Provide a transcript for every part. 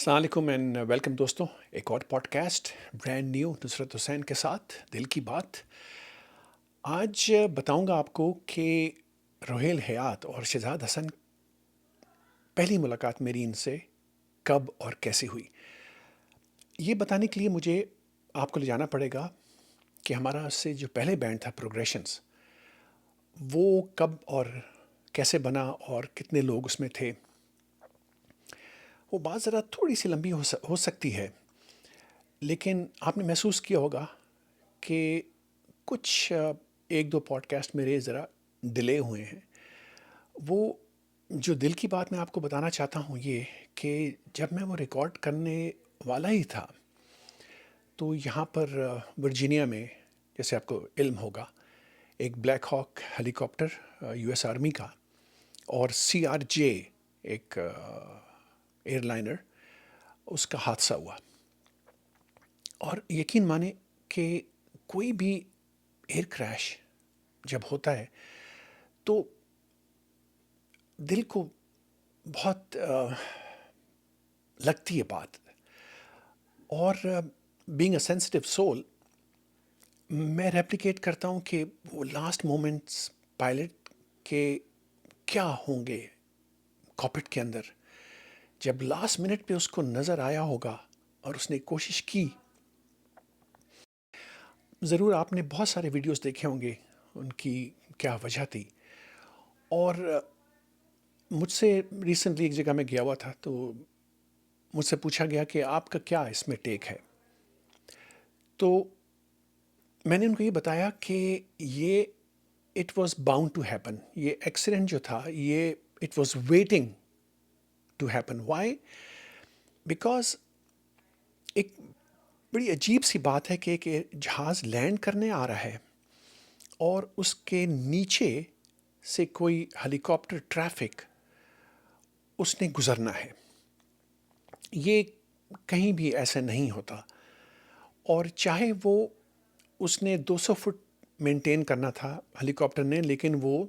السلام علیکم and welcome دوستوں، ایک اور پوڈ کاسٹ برانڈ نیو نصرت حسین کے ساتھ دل کی بات۔ آج بتاؤں گا آپ کو کہ روہیل حیات اور شہزاد حسن پہلی ملاقات میری ان سے کب اور کیسے ہوئی۔ یہ بتانے کے لیے مجھے آپ کو لے جانا پڑے گا کہ ہمارا سے جو پہلے بینڈ تھا پروگریشنز، وہ کب اور کیسے بنا اور کتنے لوگ اس میں تھے۔ وہ بات ذرا تھوڑی سی لمبی ہو سکتی ہے، لیکن آپ نے محسوس کیا ہوگا کہ کچھ ایک دو پوڈ کاسٹ میرے ذرا ڈیلے ہوئے ہیں۔ وہ جو دل کی بات میں آپ کو بتانا چاہتا ہوں یہ کہ جب میں وہ ریکارڈ کرنے والا ہی تھا تو یہاں پر ورجینیا میں، جیسے آپ کو علم ہوگا، ایک بلیک ہاک ہیلی کاپٹر یو ایس آرمی کا اور CRJ ایک ایئر لائنر، اس کا حادثہ ہوا۔ اور یقین مانیں کہ کوئی بھی ایئر کریش جب ہوتا ہے تو دل کو بہت لگتی ہے بات، اور بینگ اے سینسٹیو سول میں ریپلیکیٹ کرتا ہوں کہ وہ لاسٹ مومنٹس پائلٹ کے کیا ہوں گے کاکپٹ کے اندر، جب لاسٹ منٹ پہ اس کو نظر آیا ہوگا اور اس نے کوشش کی۔ ضرور آپ نے بہت سارے ویڈیوز دیکھے ہوں گے ان کی کیا وجہ تھی، اور مجھ سے ریسنٹلی ایک جگہ میں گیا ہوا تھا تو مجھ سے پوچھا گیا کہ آپ کا کیا اس میں ٹیک ہے، تو میں نے ان کو یہ بتایا کہ یہ it was bound to happen, یہ ایکسیڈنٹ جو تھا یہ it was waiting to happen. Why? Because ایک بڑی عجیب سی بات ہے کہ ایک جہاز لینڈ کرنے آ رہا ہے اور اس کے نیچے سے کوئی ہیلی کاپٹر ٹریفک اس نے گزرنا ہے۔ یہ کہیں بھی ایسا نہیں ہوتا، اور چاہے وہ اس نے 200 فٹ مینٹین کرنا تھا ہیلی کاپٹر نے، لیکن وہ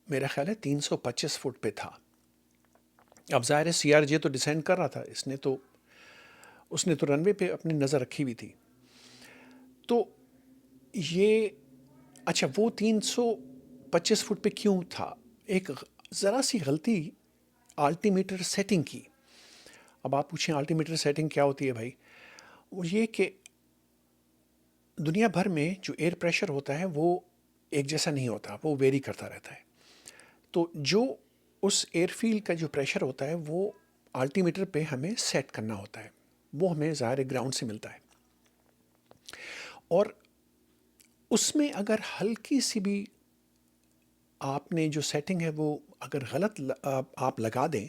میرا خیال ہے 325 فٹ پہ تھا۔ اب ظاہر ہے CRJ تو ڈسینڈ کر رہا تھا، اس نے تو رن وے پہ اپنی نظر رکھی ہوئی تھی۔ تو یہ اچھا، وہ 325 فٹ پہ کیوں تھا؟ ایک ذرا سی غلطی آلٹی میٹر سیٹنگ کی۔ اب آپ پوچھیں آلٹی میٹر سیٹنگ کیا ہوتی ہے بھائی؟ وہ یہ کہ دنیا بھر میں جو ایئر پریشر ہوتا ہے وہ ایک جیسا نہیں ہوتا، وہ ویری کرتا رہتا ہے۔ تو جو اس ایئر فیلڈ کا جو پریشر ہوتا ہے وہ آلٹی میٹر پہ ہمیں سیٹ کرنا ہوتا ہے، وہ ہمیں ظاہر گراؤنڈ سے ملتا ہے، اور اس میں اگر ہلکی سی بھی آپ نے جو سیٹنگ ہے وہ اگر غلط آپ لگا دیں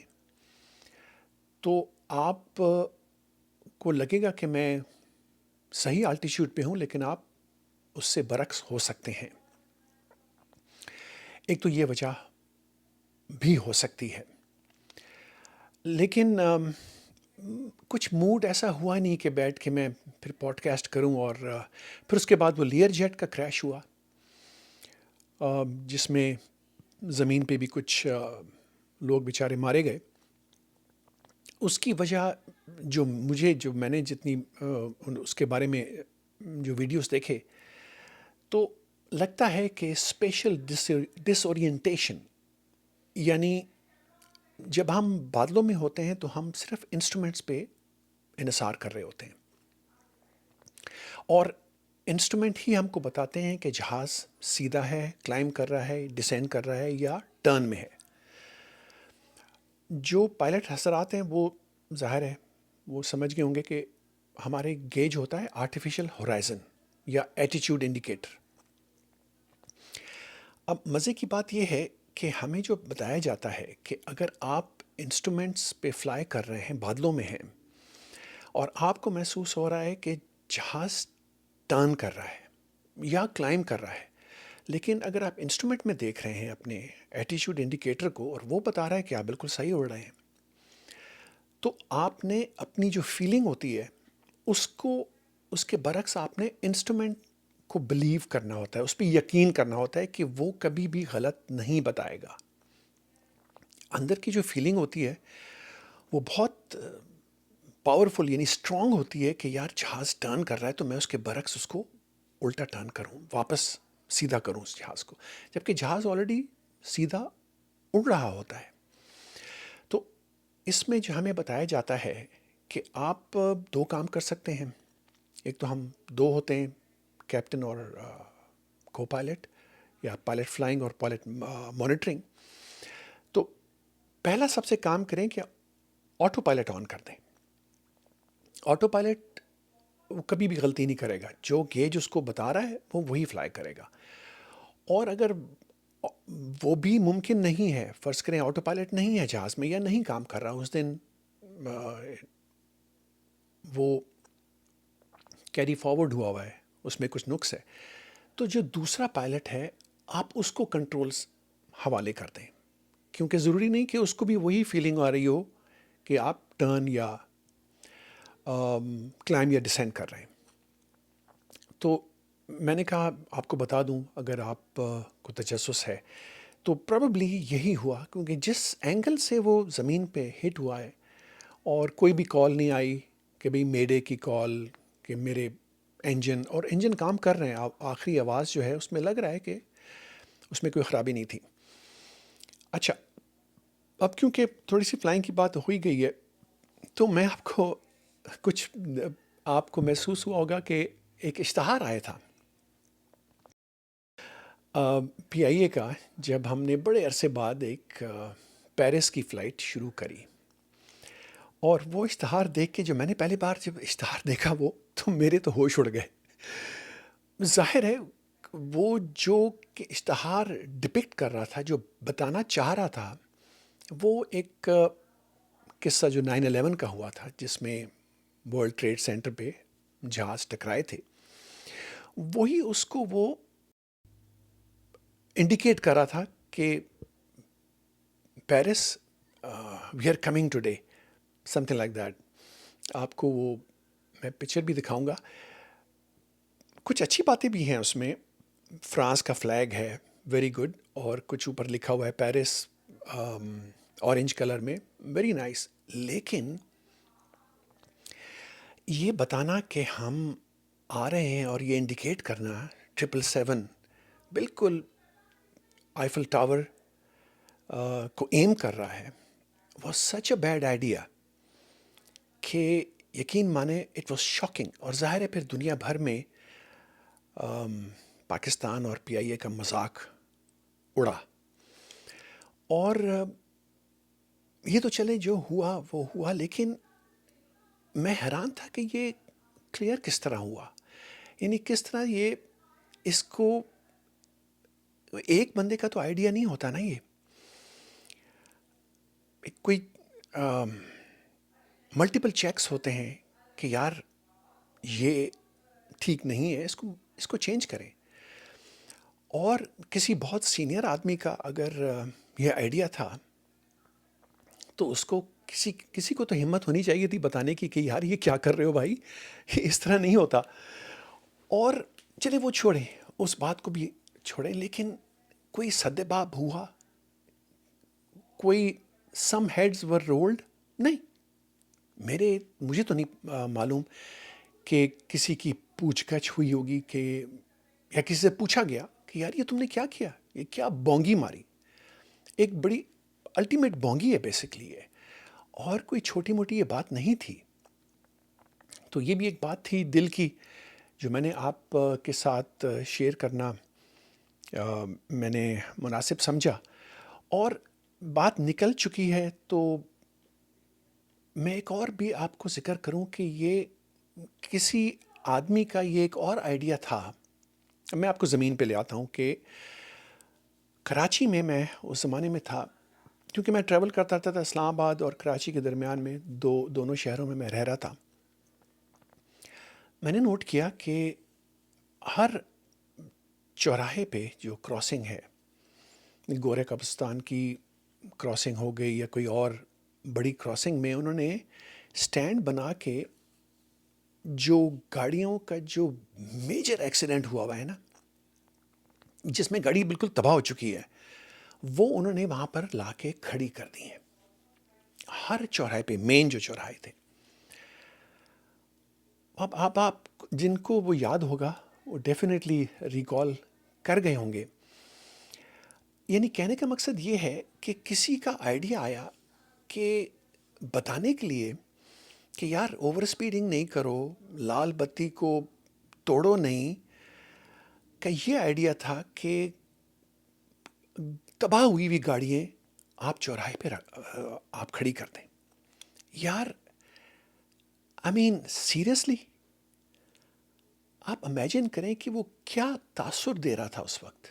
تو آپ کو لگے گا کہ میں صحیح آلٹیچیوڈ پہ ہوں، لیکن آپ اس سے برعکس ہو سکتے ہیں۔ ایک تو یہ وجہ بھی ہو سکتی ہے، لیکن کچھ موڈ ایسا ہوا نہیں کہ بیٹھ کے میں پھر پوڈ کاسٹ کروں، اور پھر اس کے بعد وہ لیئر جیٹ کا کریش ہوا، جس میں زمین پہ بھی کچھ لوگ بیچارے مارے گئے۔ اس کی وجہ جو میں نے جتنی اس کے بارے میں جو ویڈیوز دیکھے تو لگتا ہے کہ اسپیشل ڈس اورینٹیشن، یعنی جب ہم بادلوں میں ہوتے ہیں تو ہم صرف انسٹرومنٹس پہ انحصار کر رہے ہوتے ہیں، اور انسٹرومنٹ ہی ہم کو بتاتے ہیں کہ جہاز سیدھا ہے، کلائم کر رہا ہے، ڈسینڈ کر رہا ہے، یا ٹرن میں ہے۔ جو پائلٹ حضرات ہیں وہ ظاہر ہے وہ سمجھ گئے ہوں گے کہ ہمارے گیج ہوتا ہے آرٹیفیشل ہورائزن یا ایٹیچیوڈ انڈیکیٹر۔ اب مزے کی بات یہ ہے کہ ہمیں جو بتایا جاتا ہے کہ اگر آپ انسٹرومنٹس پہ فلائی کر رہے ہیں، بادلوں میں ہیں، اور آپ کو محسوس ہو رہا ہے کہ جہاز ٹرن کر رہا ہے یا کلائم کر رہا ہے، لیکن اگر آپ انسٹرومنٹ میں دیکھ رہے ہیں اپنے ایٹیچیوڈ انڈیکیٹر کو اور وہ بتا رہا ہے کہ آپ بالکل صحیح اڑ رہے ہیں، تو آپ نے اپنی جو فیلنگ ہوتی ہے اس کے برعکس آپ نے انسٹرومنٹ کو بلیو کرنا ہوتا ہے، اس پہ یقین کرنا ہوتا ہے کہ وہ کبھی بھی غلط نہیں بتائے گا۔ اندر کی جو فیلنگ ہوتی ہے وہ بہت پاورفل یعنی اسٹرانگ ہوتی ہے کہ یار جہاز ٹرن کر رہا ہے تو میں اس کے برعکس اس کو الٹا ٹرن کروں، واپس سیدھا کروں اس جہاز کو، جبکہ جہاز آلریڈی سیدھا اڑ رہا ہوتا ہے۔ تو اس میں جو ہمیں بتایا جاتا ہے کہ آپ دو کام کر سکتے ہیں، ایک تو ہم دو ہوتے ہیں، کیپٹن اور کو پائلٹ، یا پائلٹ فلائنگ اور پائلٹ مانیٹرنگ۔ تو پہلا سب سے کام کریں کہ آٹو پائلٹ آن کر دیں۔ آٹو پائلٹ وہ کبھی بھی غلطی نہیں کرے گا، جو گیج اس کو بتا رہا ہے وہ وہی فلائی کرے گا۔ اور اگر وہ بھی ممکن نہیں ہے، فرض کریں آٹو پائلٹ نہیں ہے جہاز میں یا نہیں کام کر رہا اس دن، وہ کیری فارورڈ ہوا ہے، اس میں کچھ نقص ہے، تو جو دوسرا پائلٹ ہے آپ اس کو کنٹرولز حوالے کر دیں، کیونکہ ضروری نہیں کہ اس کو بھی وہی فیلنگ آ رہی ہو کہ آپ ٹرن یا کلائم یا ڈسینڈ کر رہے ہیں۔ تو میں نے کہا آپ کو بتا دوں، اگر آپ کو تجسس ہے تو پروبیبلی یہی ہوا، کیونکہ جس اینگل سے وہ زمین پہ ہٹ ہوا ہے اور کوئی بھی کال نہیں آئی کہ بھئی میڈے کی کال کہ میرے انجن کام کر رہے ہیں، آخری آواز جو ہے اس میں لگ رہا ہے کہ اس میں کوئی خرابی نہیں تھی۔ اچھا، اب کیونکہ تھوڑی سی فلائنگ کی بات ہوئی گئی ہے تو میں آپ کو کچھ، آپ کو محسوس ہوا ہوگا کہ ایک اشتہار آیا تھا پی آئی اے کا، جب ہم نے بڑے عرصے بعد ایک پیرس کی فلائٹ شروع کری، اور وہ اشتہار دیکھ کے جو میں نے پہلی بار جب اشتہار دیکھا وہ تو میرے تو ہوش اڑ گئے۔ ظاہر ہے وہ جو کہ اشتہار ڈپکٹ کر رہا تھا، جو بتانا چاہ رہا تھا، وہ ایک قصہ جو 9/11 کا ہوا تھا، جس میں ورلڈ ٹریڈ سینٹر پہ جہاز ٹکرائے تھے، وہی اس کو وہ انڈیکیٹ کر رہا تھا کہ Paris we are coming today, something like that. آپ کو وہ میں پکچر بھی دکھاؤں گا، کچھ اچھی باتیں بھی ہیں اس میں، فرانس کا فلیگ ہے، ویری گڈ، اور کچھ اوپر لکھا ہوا ہے پیرس اورنج کلر میں، ویری نائس۔ لیکن یہ بتانا کہ ہم آ رہے ہیں اور یہ انڈیکیٹ کرنا 777 بالکل آئیفل ٹاور کو ایم کر رہا ہے، was such a bad idea کہ یقین مانے اٹ واز شاکنگ۔ اور ظاہر ہے پھر دنیا بھر میں پاکستان اور پی آئی اے کا مذاق اڑا، اور یہ تو چلے جو ہوا وہ ہوا، لیکن میں حیران تھا کہ یہ کلیئر کس طرح ہوا، یعنی کس طرح یہ، اس کو ایک بندے کا تو آئیڈیا نہیں ہوتا نا، یہ کوئی ملٹیپل چیکس ہوتے ہیں کہ یار یہ ٹھیک نہیں ہے، اس کو چینج کریں۔ اور کسی بہت سینئر آدمی کا اگر یہ آئیڈیا تھا تو اس کو کسی کو تو ہمت ہونی چاہیے تھی بتانے کی کہ یار یہ کیا کر رہے ہو بھائی، یہ اس طرح نہیں ہوتا۔ اور چلے وہ چھوڑیں، اس بات کو بھی چھوڑیں، لیکن کوئی سدباب ہوا، کوئی سم ہیڈز ور رولڈ نہیں، مجھے تو نہیں معلوم کہ کسی کی پوچھ گچھ ہوئی ہوگی کہ یا کسی سے پوچھا گیا کہ یار یہ تم نے کیا کیا، یہ کیا بونگی ماری، ایک بڑی الٹیمیٹ بونگی ہے بیسکلی ہے، اور کوئی چھوٹی موٹی یہ بات نہیں تھی۔ تو یہ بھی ایک بات تھی دل کی جو میں نے آپ کے ساتھ شیئر کرنا میں نے مناسب سمجھا، اور بات نکل چکی ہے تو میں ایک اور بھی آپ کو ذکر کروں کہ یہ کسی آدمی کا یہ ایک اور آئیڈیا تھا۔ میں آپ کو زمین پہ لے آتا ہوں کہ کراچی میں اس زمانے میں تھا، کیونکہ میں ٹریول کرتا تھا اسلام آباد اور کراچی کے درمیان میں، دونوں شہروں میں رہ رہا تھا۔ میں نے نوٹ کیا کہ ہر چوراہے پہ جو کراسنگ ہے، گورے قبرستان کی کراسنگ ہو گئی یا کوئی اور بڑی کراسنگ میں، انہوں نے سٹینڈ بنا کے جو گاڑیوں کا جو میجر ایکسیڈنٹ ہوا ہے نا، جس میں گاڑی بالکل تباہ ہو چکی ہے، وہ انہوں نے وہاں پر لا کے کھڑی کر دی ہیں، ہر چوراہے پہ، مین جو چوراہے تھے۔ اب آپ جن کو وہ یاد ہوگا وہ ڈیفینیٹلی ریکال کر گئے ہوں گے. یعنی کہنے کا مقصد یہ ہے کہ کسی کا آئیڈیا آیا کہ بتانے کے لیے کہ یار اوور اسپیڈنگ نہیں کرو، لال بتی کو توڑو نہیں، کہ یہ آئیڈیا تھا کہ تباہ ہوئی ہوئی گاڑیاں آپ چوراہے پہ آپ کھڑی کر دیں. یار آئی مین سیریسلی آپ امیجن کریں کہ وہ کیا تاثر دے رہا تھا اس وقت.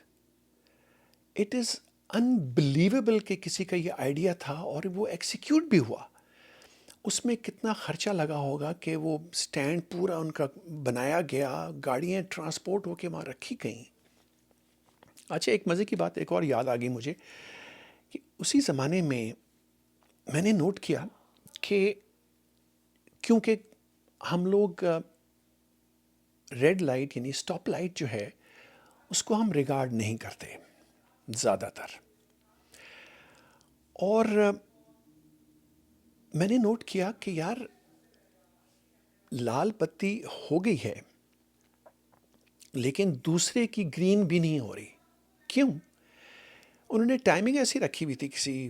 اٹ از انبلیویبل کہ کسی کا یہ آئیڈیا تھا اور وہ ایکسیکیوٹ بھی ہوا. اس میں کتنا خرچہ لگا ہوگا کہ وہ سٹینڈ پورا ان کا بنایا گیا، گاڑیاں ٹرانسپورٹ ہو کے وہاں رکھی گئیں. اچھا ایک مزے کی بات ایک اور یاد آ گئی مجھے کہ اسی زمانے میں نے نوٹ کیا کہ کیونکہ ہم لوگ ریڈ لائٹ یعنی اسٹاپ لائٹ جو ہے اس کو ہم ریگارڈ نہیں کرتے زیادہ تر. اور میں نے نوٹ کیا کہ یار لال بتی ہو گئی ہے لیکن دوسرے کی گرین بھی نہیں ہو رہی. کیوں؟ انہوں نے ٹائمنگ ایسی رکھی ہوئی تھی کسی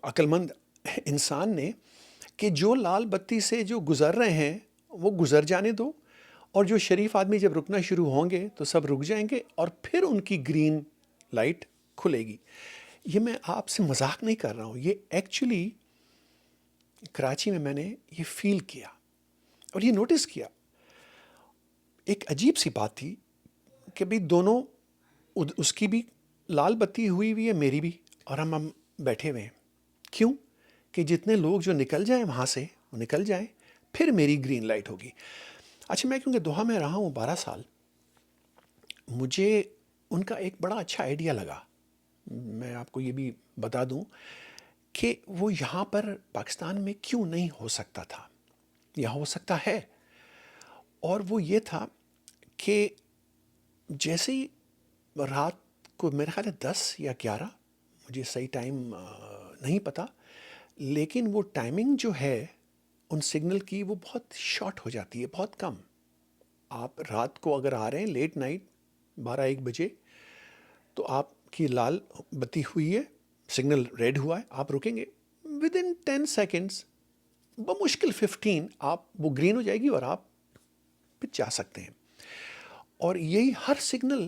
عقل مند انسان نے کہ جو لال بتی سے جو گزر رہے ہیں وہ گزر جانے دو، اور جو شریف آدمی جب رکنا شروع ہوں گے تو سب رک جائیں گے اور پھر ان کی گرین لائٹ کھلے گی. یہ میں آپ سے مذاق نہیں کر رہا ہوں، یہ ایکچولی کراچی میں نے یہ فیل کیا اور یہ نوٹس کیا. ایک عجیب سی بات تھی کہ بھی دونوں، اس کی بھی لال بتی ہوئی ہے میری بھی، اور ہم بیٹھے ہوئے ہیں. کیوں؟ کہ جتنے لوگ جو نکل جائیں وہاں سے وہ نکل جائیں، پھر میری گرین لائٹ ہوگی. اچھا میں کیونکہ دوحہ میں رہا ہوں 12 سال، مجھے ان کا ایک بڑا اچھا آئیڈیا لگا. میں آپ کو یہ بھی بتا دوں کہ وہ یہاں پر پاکستان میں کیوں نہیں ہو سکتا تھا، یا ہو سکتا ہے. اور وہ یہ تھا کہ جیسے ہی رات کو میرے خیال ہے 10 یا 11، مجھے صحیح ٹائم نہیں پتہ، لیکن وہ ٹائمنگ جو ہے ان سگنل کی وہ بہت شارٹ ہو جاتی ہے، بہت کم. آپ رات کو اگر آ رہے ہیں لیٹ نائٹ 12-1 بجے تو آپ کی لال بتی ہوئی ہے، سگنل ریڈ ہوا ہے، آپ رکیں گے ود ان 10 سیکنڈز، بمشکل 15 آپ وہ گرین ہو جائے گی اور آپ پہ جا سکتے ہیں. اور یہی ہر سگنل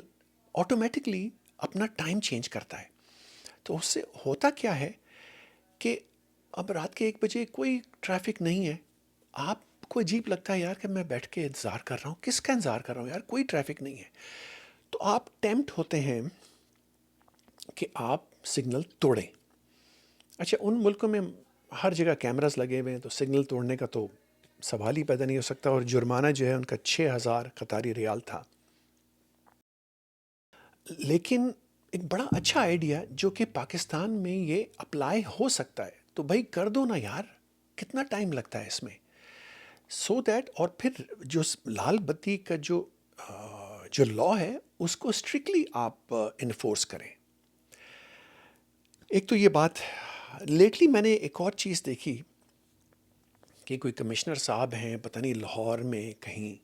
آٹومیٹکلی اپنا ٹائم چینج کرتا ہے. تو اس سے ہوتا کیا ہے کہ اب رات کے 1 بجے کوئی ٹریفک نہیں ہے، آپ کو عجیب لگتا ہے یار کہ میں بیٹھ کے انتظار کر رہا ہوں، کس کا انتظار کر رہا ہوں یار، کوئی ٹریفک نہیں ہے. تو آپ ٹیمپٹ ہوتے ہیں کہ آپ سگنل توڑیں. اچھا ان ملکوں میں ہر جگہ کیمراز لگے ہوئے ہیں تو سگنل توڑنے کا تو سوال ہی پیدا نہیں ہو سکتا. اور جرمانہ جو ہے ان کا 6,000 قطاری ریال تھا. لیکن ایک بڑا اچھا آئیڈیا جو کہ پاکستان میں یہ اپلائی ہو سکتا ہے، تو بھائی کر دو نا یار، کتنا ٹائم لگتا ہے اس میں. سو دیٹ اور پھر جو لال بتی کا جو لا ہے اس کو اسٹرکٹلی آپ انفورس کریں. ایک تو یہ بات. لیٹلی میں نے ایک اور چیز دیکھی کہ کوئی کمشنر صاحب ہیں پتہ نہیں لاہور میں کہیں،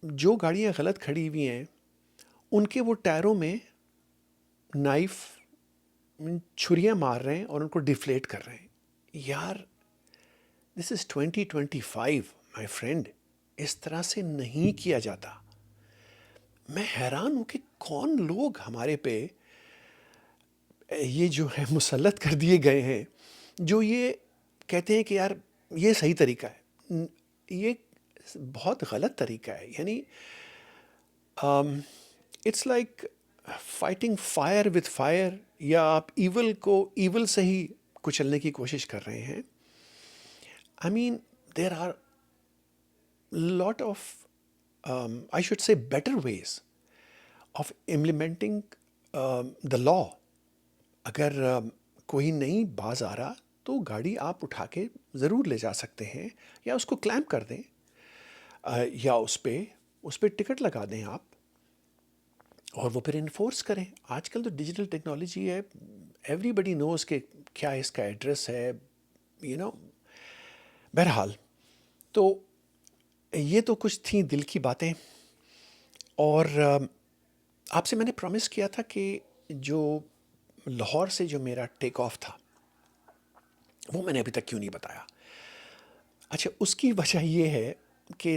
جو گاڑیاں غلط کھڑی ہوئی ہیں ان کے وہ ٹائروں میں نائف چھریاں مار رہے ہیں اور ان کو ڈیفلیٹ کر رہے ہیں. یار دس از 2025 مائی فرینڈ، اس طرح سے نہیں کیا جاتا. میں حیران ہوں کہ کون لوگ ہمارے پہ یہ جو ہے مسلط کر دیے گئے ہیں جو یہ کہتے ہیں کہ یار یہ صحیح طریقہ ہے. یہ بہت غلط طریقہ ہے. یعنی it's like fighting fire with fire, یا آپ ایول کو ایول سے ہی کچلنے کی کوشش کر رہے ہیں. I mean there are lot of I should say better ways of implementing the law. اگر کوئی نہیں باز آ رہا تو گاڑی آپ اٹھا کے ضرور لے جا سکتے ہیں، یا اس کو کلیمپ کر دیں، یا اس پہ ٹکٹ لگا دیں آپ، اور وہ پھر انفورس کریں. آج کل تو ڈیجیٹل ٹیکنالوجی ہے، ایوری بڈی نوز کہ کیا اس کا ایڈریس ہے، بہرحال تو یہ تو کچھ تھیں دل کی باتیں، اور آپ سے میں نے پرومس کیا تھا کہ جو لاہور سے جو میرا ٹیک آف تھا وہ میں نے ابھی تک کیوں نہیں بتایا. اچھا، اس کی وجہ یہ ہے کہ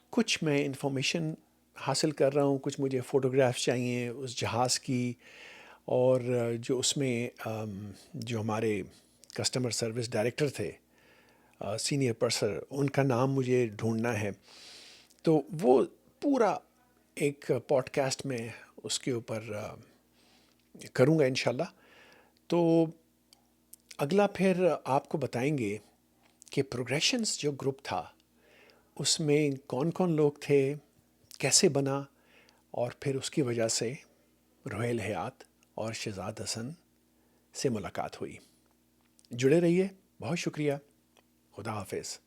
کچھ میں انفارمیشن حاصل کر رہا ہوں، کچھ مجھے فوٹوگرافس چاہیے اس جہاز کی، اور جو اس میں جو ہمارے کسٹمر سروس ڈائریکٹر تھے، سینئر پرسر، ان کا نام مجھے ڈھونڈنا ہے. تو وہ پورا ایک پوڈ کاسٹ میں اس کے اوپر کروں گا انشاءاللہ. تو اگلا پھر آپ کو بتائیں گے کہ پروگریشنز جو گروپ تھا اس میں کون کون لوگ تھے، کیسے بنا، اور پھر اس کی وجہ سے روہیل حیات اور شہزاد حسن سے ملاقات ہوئی. جڑے رہیے، بہت شکریہ. خدا حافظ.